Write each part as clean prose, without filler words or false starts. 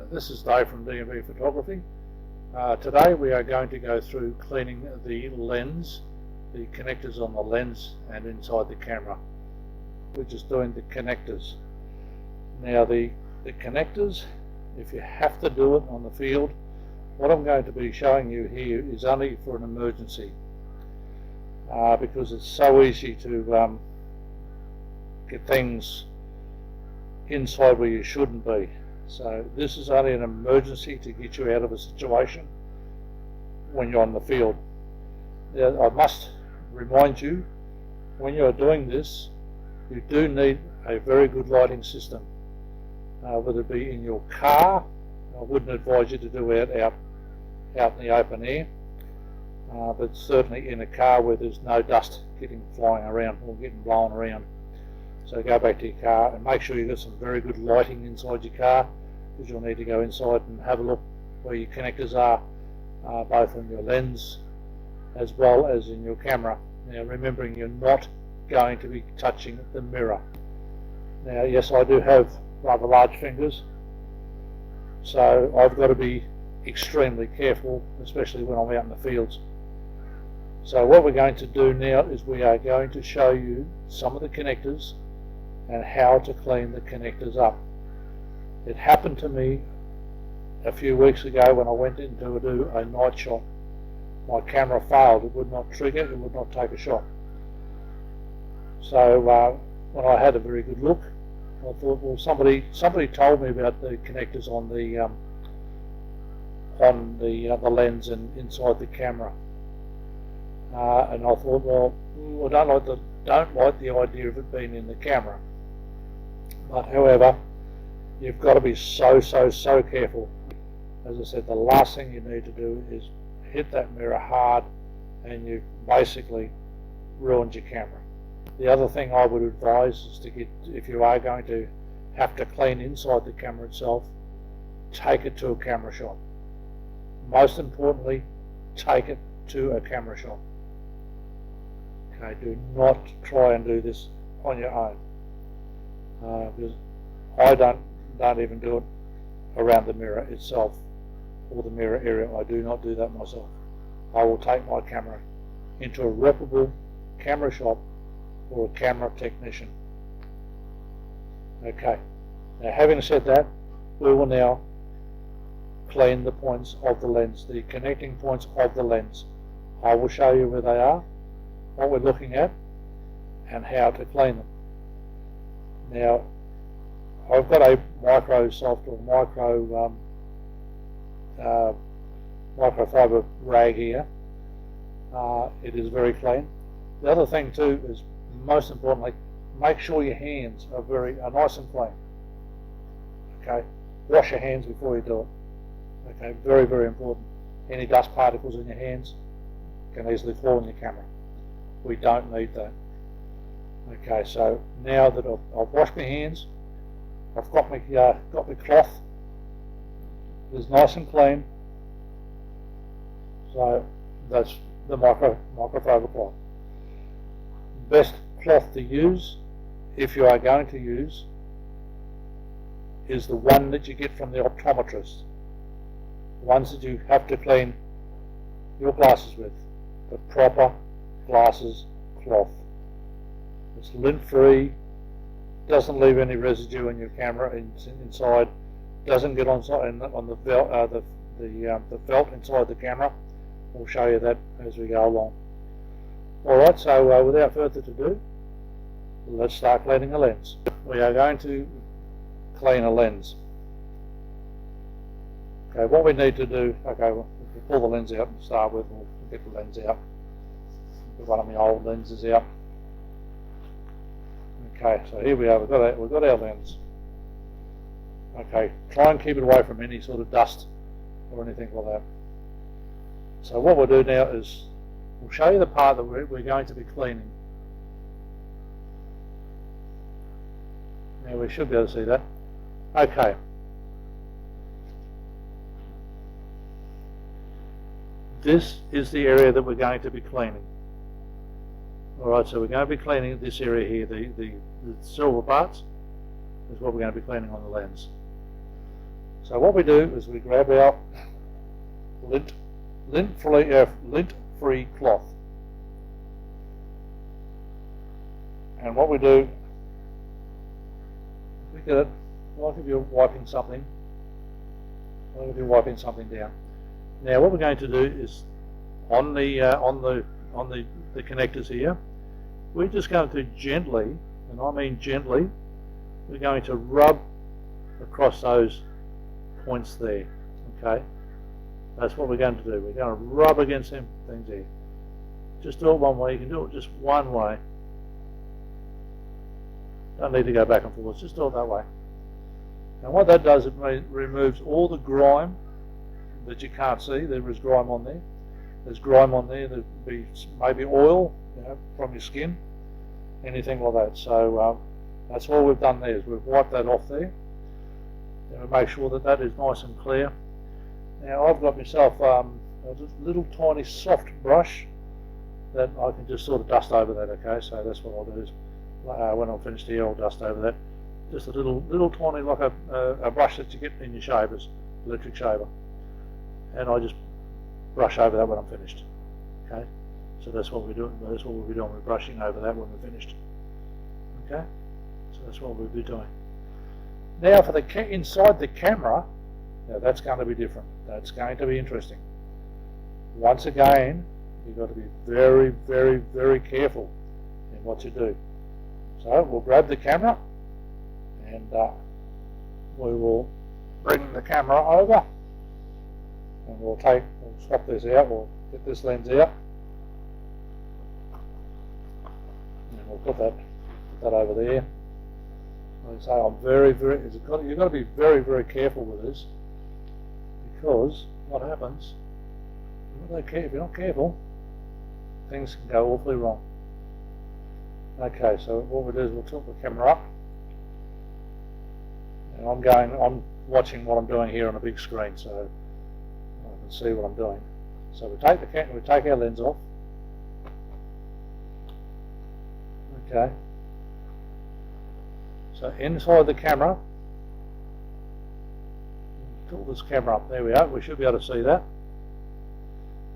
This is Dave from D&B Photography. Today we are going to go through cleaning the lens, the connectors on the lens and inside the camera. We're just doing the connectors. Now the connectors, if you have to do it on the field, what I'm going to be showing you here is only for an emergency, because it's so easy to get things inside where you shouldn't be. So this is only an emergency to get you out of a situation when you're on the field. Now, I must remind you, when you're doing this, you do need a very good lighting system. Whether it be in your car, I wouldn't advise you to do it out in the open air, but certainly in a car where there's no dust getting flying around or getting blown around. So go back to your car and make sure you've got some very good lighting inside your car, because you'll need to go inside and have a look where your connectors are, both on your lens as well as in your camera. Now remembering you're not going to be touching the mirror. Now yes, I do have rather large fingers, so I've got to be extremely careful, especially when I'm out in the fields. So what we're going to do now is we are going to show you some of the connectors and how to clean the connectors up. It happened to me a few weeks ago when I went in to do a night shot. My camera failed, it would not trigger, it would not take a shot. So when I had a very good look, I thought, well, somebody told me about the connectors on the lens and inside the camera, and I thought, well, I don't like the idea of it being in the camera. But however, you've got to be so careful. As I said, the last thing you need to do is hit that mirror hard, and you've basically ruined your camera. The other thing I would advise is to get, if you are going to have to clean inside the camera itself, take it to a camera shop. Most importantly, take it to a camera shop. Okay, do not try and do this on your own, because I don't even do it around the mirror itself or the mirror area. I do not do that myself. I will take my camera into a reputable camera shop or a camera technician. Okay, now having said that, we will now clean the points of the lens, the connecting points of the lens. I will show you where they are, what we're looking at, and how to clean them. Now, I've got a microsoft or microfiber rag here. It is very clean. The other thing too is, most importantly, make sure your hands are nice and clean. Okay, wash your hands before you do it. Okay, very important. Any dust particles in your hands can easily fall in your camera. We don't need that. Okay, so now that I've washed my hands, I've got my cloth. It's nice and clean. So that's the microfiber cloth. Best cloth to use, if you are going to use, is the one that you get from the optometrist. Ones that you have to clean your glasses with. The proper glasses cloth. It's lint-free, doesn't leave any residue in your camera inside, doesn't get on the felt inside the camera. We'll show you that as we go along. Alright, so without further ado, let's start cleaning a lens. We are going to clean a lens. Okay, what we need to do, okay, we'll pull the lens out and start with. We'll get the lens out. Get one of my old lenses out. Okay, so here we are, we've got our lens. Okay, try and keep it away from any sort of dust or anything like that. So what we'll do now is, we'll show you the part that we're going to be cleaning. Now we should be able to see that. Okay. This is the area that we're going to be cleaning. Alright, so we're going to be cleaning this area here, the silver parts is what we're going to be cleaning on the lens. So what we do is we grab our lint-free cloth, and what we do, we get it like if you're wiping something, down. Now what we're going to do is on the connectors here, we're just going to gently, and I mean gently, we're going to rub across those points there. Okay, that's what we're going to do. We're going to rub against them things there. Just do it one way. You can do it just one way. Don't need to go back and forth. Just do it that way. And what that does, it removes all the grime that you can't see. There is grime on there. There's grime on there. There'll be maybe oil, from your skin, anything like that. So that's all we've done there. Is we've wiped that off there. And we make sure that that is nice and clear. Now I've got myself a little tiny soft brush that I can just sort of dust over that. Okay, so that's what I'll do is when I'm finished here, I'll dust over that. Just a little tiny, like a brush that you get in your shavers, electric shaver, and I just brush over that when I'm finished. Okay, so that's what we're doing. That's what we'll be doing. We're brushing over that when we're finished. Okay, so that's what we'll be doing. Now for the inside the camera, now that's going to be different. That's going to be interesting. Once again, you've got to be very, very, very careful in what you do. So we'll grab the camera, and we will bring the camera over, and we'll swap this out. We'll get this lens out, and we'll put that over there. Like I say, you've got to be very, very careful with this, because what happens, if you're not careful, things can go awfully wrong. Okay, so what we'll do is we'll tilt the camera up, and I'm watching what I'm doing here on a big screen, so I can see what I'm doing. So we take our lens off. Okay. So inside the camera, tilt this camera up. There we are. We should be able to see that.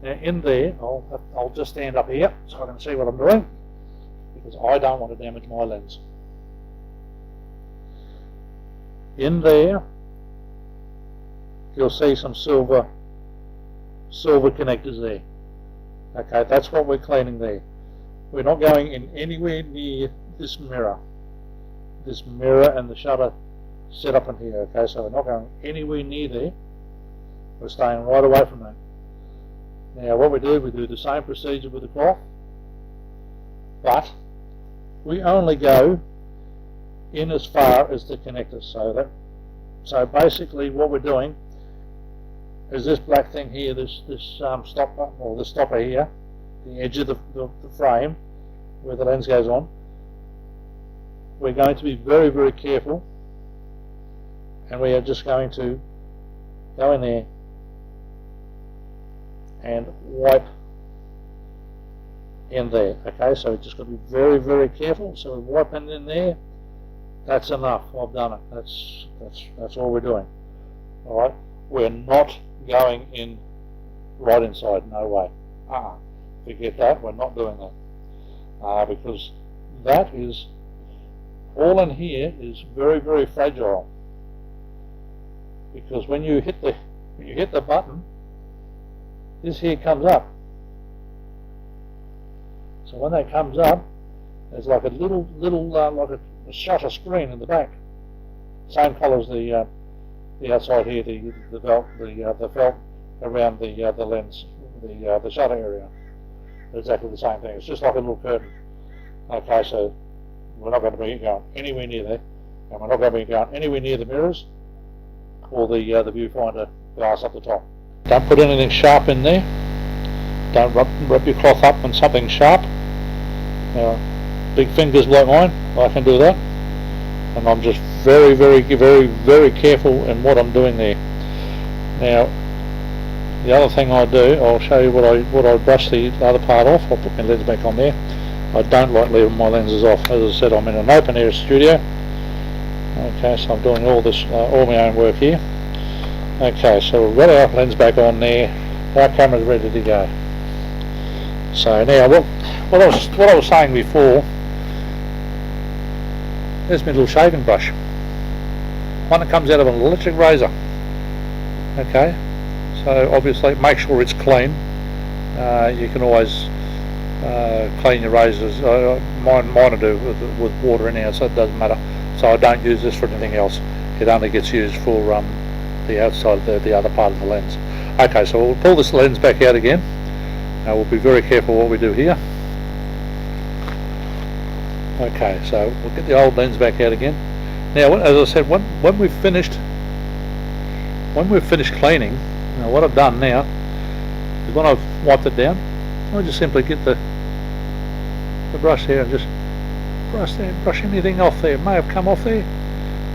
Now in there, I'll just stand up here so I can see what I'm doing, because I don't want to damage my lens. In there, you'll see some silver connectors there. Okay, that's what we're cleaning there. We're not going in anywhere near this mirror and the shutter set up in here. Okay, so we're not going anywhere near there. We're staying right away from that. Now what we do the same procedure with the cloth, but we only go in as far as the connectors. So basically what we're doing is this black thing here, this stopper, or the stopper here, the edge of the frame where the lens goes on. We're going to be very, very careful, and we are just going to go in there and wipe in there. Okay, so we've just got to be very, very careful. So we're wiping in there. That's enough. I've done it. That's all we're doing. All right. We're not going in right inside. No way. Forget that. We're not doing that because that is all in here is very, very fragile. Because when you hit the button, this here comes up. So when that comes up, there's like a little like a shutter screen in the back, same colour as the outside here, the felt around the lens, the shutter area. Exactly the same thing. It's just like a little curtain. Okay, so we're not going to be going anywhere near there, and we're not going to be going anywhere near the mirrors or the viewfinder glass up the top. Don't put anything sharp in there. Don't rub your cloth up on something sharp. Big fingers like mine, I can do that, and I'm just very, very, very, very careful in what I'm doing there. Now, the other thing I do, I'll show you what I brush the other part off. I'll put my lens back on there. I don't like leaving my lenses off. As I said, I'm in an open air studio. Okay, so I'm doing all this, all my own work here. Okay, so we've got our lens back on there. Our camera's ready to go. So now, what I was saying before, there's my little shaving brush. One that comes out of an electric razor. Okay, so obviously make sure it's clean. You can always clean your razors. Mine I do with water anyhow, so it doesn't matter. So I don't use this for anything else. It only gets used for the outside, the other part of the lens. Okay, so we'll pull this lens back out again. We'll be very careful what we do here. Okay, so we'll get the old lens back out again. Now, as I said, when we've finished cleaning, what I've done now is when I've wiped it down, I'll just simply get the brush here and just brush anything off there. It may have come off there.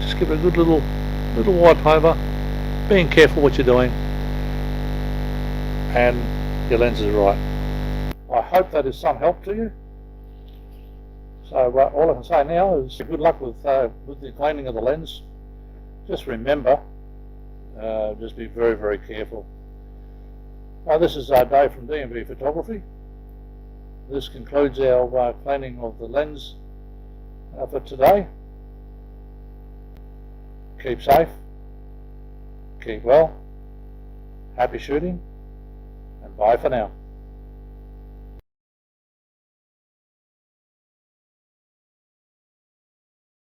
Just give it a good little wipe over, being careful what you're doing, and your lens is right. I hope that is some help to you. So all I can say now is good luck with the cleaning of the lens. Just remember, just be very, very careful. This is Dave from D&V Photography. This concludes our cleaning of the lens for today. Keep safe, keep well, happy shooting, and bye for now.